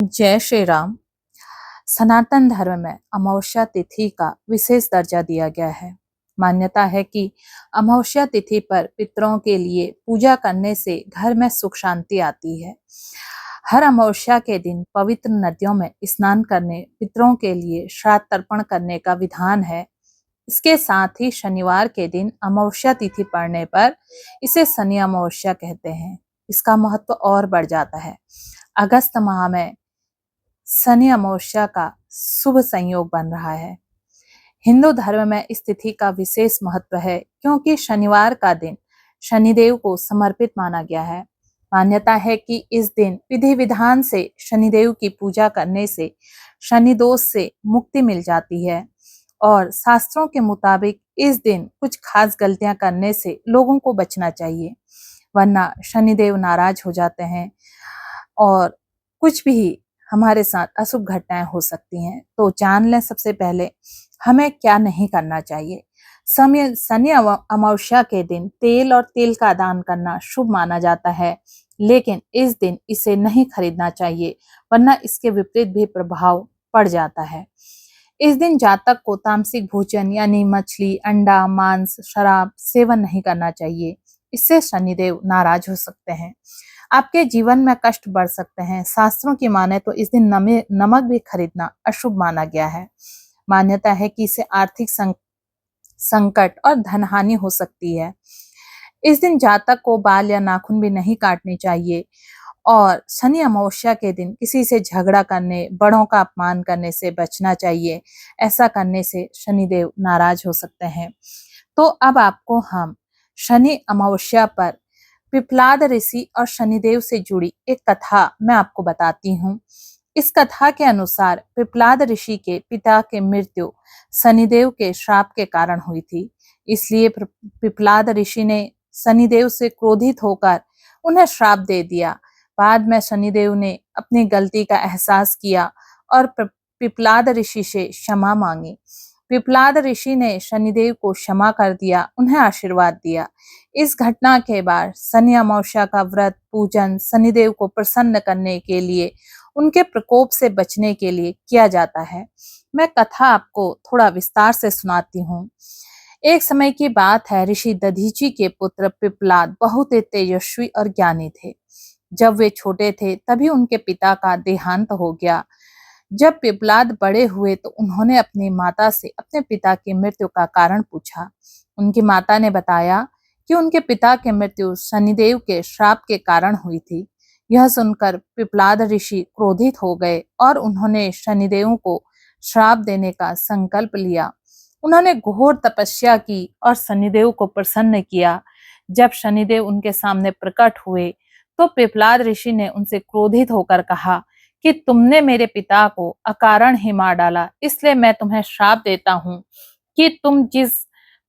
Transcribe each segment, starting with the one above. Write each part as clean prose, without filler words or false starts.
जय श्री राम। सनातन धर्म में अमावस्या तिथि का विशेष दर्जा दिया गया है। मान्यता है कि अमावस्या तिथि पर पितरों के लिए पूजा करने से घर में सुख शांति आती है। हर अमावस्या के दिन पवित्र नदियों में स्नान करने, पितरों के लिए श्राद्ध तर्पण करने का विधान है। इसके साथ ही शनिवार के दिन अमावस्या तिथि पड़ने पर इसे शनि अमावस्या कहते हैं। इसका महत्व और बढ़ जाता है। अगस्त माह में शनि अमावस्या का शुभ संयोग बन रहा है। हिंदू धर्म में इस तिथि का विशेष महत्व है क्योंकि शनिवार का दिन शनिदेव को समर्पित माना गया है। मान्यता है कि इस दिन विधि विधान से शनिदेव की पूजा करने से शनि दोष से मुक्ति मिल जाती है और शास्त्रों के मुताबिक इस दिन कुछ खास गलतियां करने से लोगों को बचना चाहिए, वरना शनिदेव नाराज हो जाते हैं और कुछ भी हमारे साथ अशुभ घटनाएं हो सकती हैं। तो जान लें सबसे पहले हमें क्या नहीं करना चाहिए। शनि अमावस्या के दिन तेल और तिल का दान करना शुभ माना जाता है, लेकिन इस दिन इसे नहीं खरीदना चाहिए, वरना इसके विपरीत भी प्रभाव पड़ जाता है। इस दिन जातक को तामसिक भोजन यानी मछली, अंडा, मांस, शराब सेवन नहीं करना चाहिए। इससे शनिदेव नाराज हो सकते हैं, आपके जीवन में कष्ट बढ़ सकते हैं। शास्त्रों की माने तो इस दिन नमक भी खरीदना अशुभ माना गया है। मान्यता है कि इससे आर्थिक संकट और धन हानि हो सकती है। इस दिन जातक को बाल या नाखून भी नहीं काटने चाहिए और शनि अमावस्या के दिन किसी से झगड़ा करने, बड़ों का अपमान करने से बचना चाहिए। ऐसा करने से शनिदेव नाराज हो सकते हैं। तो अब आपको हम शनि अमावस्या पर पिप्पलाद ऋषि और शनिदेव से जुड़ी एक कथा मैं आपको बताती हूँ। इस कथा के अनुसार पिप्पलाद ऋषि के पिता की मृत्यु शनिदेव के श्राप के कारण हुई थी। इसलिए पिप्पलाद ऋषि ने शनिदेव से क्रोधित होकर उन्हें श्राप दे दिया। बाद में शनिदेव ने अपनी गलती का एहसास किया और पिप्पलाद ऋषि से क्षमा मांगी। पिप्पलाद ऋषि ने शनिदेव को क्षमा कर दिया, उन्हें आशीर्वाद दिया। इस घटना के बाद शनि अमावस्या का व्रत पूजन शनिदेव को प्रसन्न करने के लिए, उनके प्रकोप से बचने के लिए किया जाता है। मैं कथा आपको थोड़ा विस्तार से सुनाती हूँ। एक समय की बात है, ऋषि दधीची के पुत्र पिप्पलाद बहुत ही तेजस्वी और ज्ञानी थे। जब वे छोटे थे तभी उनके पिता का देहांत हो गया। जब पिप्पलाद बड़े हुए तो उन्होंने अपनी माता से अपने पिता की मृत्यु का कारण पूछा। उनकी माता ने बताया कि उनके पिता की मृत्यु शनिदेव के श्राप के कारण हुई थी। यह सुनकर पिप्पलाद ऋषि क्रोधित हो गए और उन्होंने शनिदेव को श्राप देने का संकल्प लिया। उन्होंने घोर तपस्या की और शनिदेव को प्रसन्न किया। जब शनिदेव उनके सामने प्रकट हुए तो पिप्पलाद ऋषि ने उनसे क्रोधित होकर कहा कि तुमने मेरे पिता को अकारण ही मार डाला, इसलिए मैं तुम्हें श्राप देता हूँ कि तुम जिस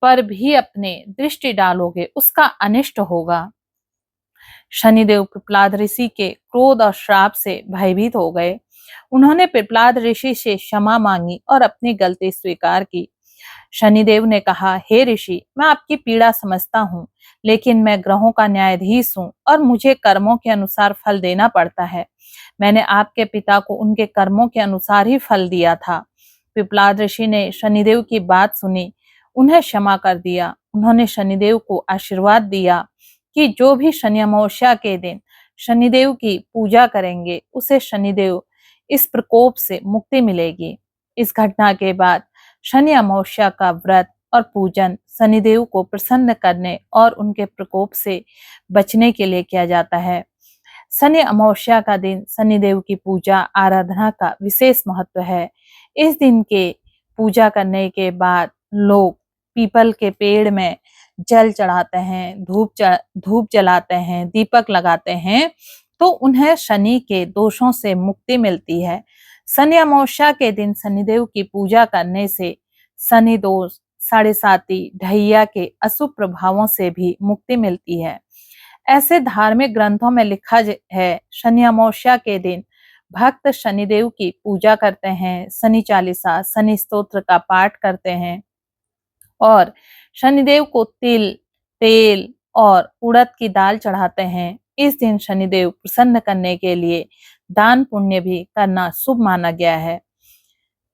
पर भी अपने दृष्टि डालोगे उसका अनिष्ट होगा। शनिदेव पिप्पलाद ऋषि के क्रोध और श्राप से भयभीत हो गए। उन्होंने पिप्पलाद ऋषि से क्षमा मांगी और अपनी गलती स्वीकार की। शनिदेव ने कहा, हे ऋषि, मैं आपकी पीड़ा समझता हूँ, लेकिन मैं ग्रहों का न्यायाधीश हूँ और मुझे कर्मों के अनुसार फल देना पड़ता है। मैंने आपके पिता को उनके कर्मों के अनुसार ही फल दिया था। पिप्पलाद ऋषि ने शनिदेव की बात सुनी, उन्हें क्षमा कर दिया। उन्होंने शनिदेव को आशीर्वाद दिया कि जो भी शनि अमावस्या के दिन शनिदेव की पूजा करेंगे उसे शनिदेव इस प्रकोप से मुक्ति मिलेगी। इस घटना के बाद शनि अमावस्या का व्रत और पूजन शनिदेव को प्रसन्न करने और उनके प्रकोप से बचने के लिए किया जाता है। शनि अमावस्या का दिन शनिदेव की पूजा आराधना का विशेष महत्व है। इस दिन के पूजा करने के बाद लोग पीपल के पेड़ में जल चढ़ाते हैं, धूप जलाते हैं, दीपक लगाते हैं, तो उन्हें शनि के दोषों से मुक्ति मिलती है। शनि अमावस्या के दिन शनिदेव की पूजा करने से शनि दोष, साढ़े साती, ढैया के अशुभ प्रभावों से भी मुक्ति मिलती है। ऐसे धार्मिक ग्रंथों में लिखा है, शनि अमावस्या के दिन भक्त शनिदेव की पूजा करते हैं, शनि चालीसा, शनि स्तोत्र का पाठ करते हैं और शनिदेव को तिल, तेल और उड़द की दाल चढ़ाते हैं। इस दिन शनिदेव प्रसन्न करने के लिए दान पुण्य भी करना शुभ माना गया है।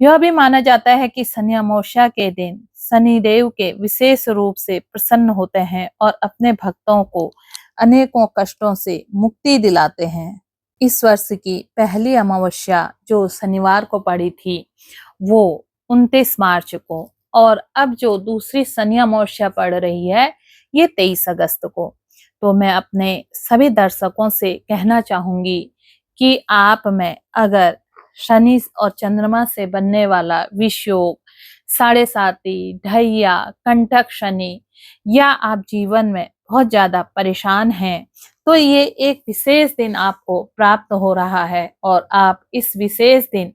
यह भी माना जाता है कि शनि अमावस्या के दिन शनिदेव के विशेष रूप से प्रसन्न होते हैं और अपने भक्तों को अनेकों कष्टों से मुक्ति दिलाते हैं। इस वर्ष की पहली अमावस्या जो शनिवार को पड़ी थी वो 29 मार्च को, और अब जो दूसरी शनि अमावस्या पड़ रही है ये 23 अगस्त को। तो मैं अपने सभी दर्शकों से कहना चाहूंगी कि आप में अगर शनि और चंद्रमा से बनने वाला विषयोग, साढ़े साती, ढैया, कंटक शनि, या आप जीवन में बहुत ज्यादा परेशान हैं, तो ये एक विशेष दिन आपको प्राप्त हो रहा है और आप इस विशेष दिन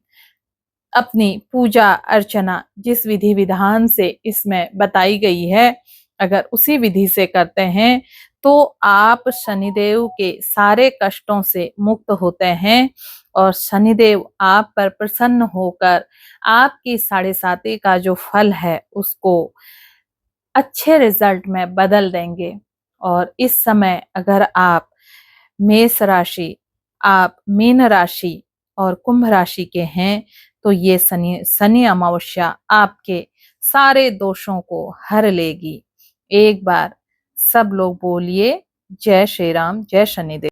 अपनी पूजा अर्चना जिस विधि विधान से इसमें बताई गई है, अगर उसी विधि से करते हैं तो आप शनिदेव के सारे कष्टों से मुक्त होते हैं और शनिदेव आप पर प्रसन्न होकर आपकी साढ़े साती का जो फल है उसको अच्छे रिजल्ट में बदल देंगे। और इस समय अगर आप मेष राशि, आप मीन राशि और कुंभ राशि के हैं तो ये शनि अमावस्या आपके सारे दोषों को हर लेगी। एक बार सब लोग बोलिए जय श्री राम, जय शनिदेव।